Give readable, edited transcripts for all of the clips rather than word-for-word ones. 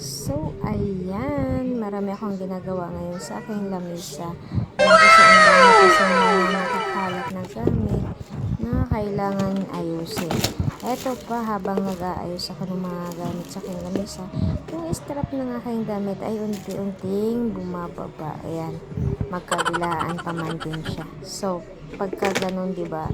So, ayan. Marami akong ginagawa ngayon sa aking lamesa. Kasi ang dami kasi mga nakakalat na gamit na kailangan ayusin. Eto pa, habang nag-aayos ako ng mga gamit sa aking lamesa, yung strap ng aking damit ay unti-unting bumababa. Ayan, magkabilaan pa man din siya. So, pagka ganun, diba,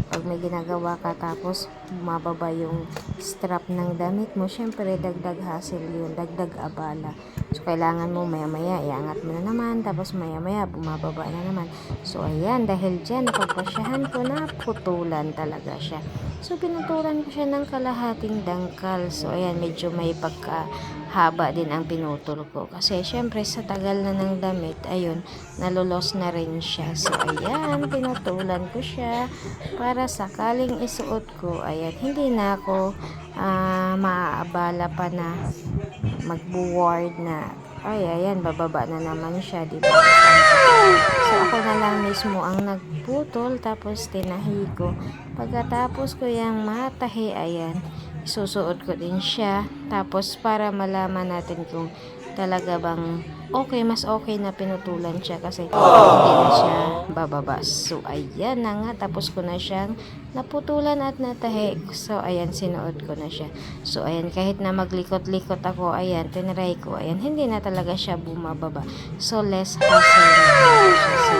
pag may ginagawa ka tapos bumababa yung strap ng damit mo, syempre dagdag hassle yun, dagdag abala. So kailangan mo maya maya iangat mo na naman, tapos maya maya bumababa na naman. So ayan, dahil dyan napagpasyahan ko na putulan talaga siya. So pinutulan ko siya ng kalahating dangkal. So ayan, medyo may pagkahaba din ang pinutol ko, kasi syempre sa tagal na ng damit, ayun, nalulos na rin siya. So ayan, pinutulan ko siya para sakaling isuot ko, ayan, hindi na ako maaabala pa na magbuward na, ay ayan, bababa na naman siya, diba? So ako na lang mismo ang nagputol, tapos tinahi ko. Pagkatapos ko yung matahi, ayan, susuot ko din siya, tapos para malaman natin kung talaga bang okay, mas okay na pinutulan siya, kasi hindi na siya bababa. So ayan na nga, tapos ko na siyang naputulan at natahi. So ayan, sinuot ko na siya. So ayan, kahit na maglikot-likot ako, ayan, tinry ko, ayan, hindi na talaga siya bumababa. So less hassle na talaga siya. So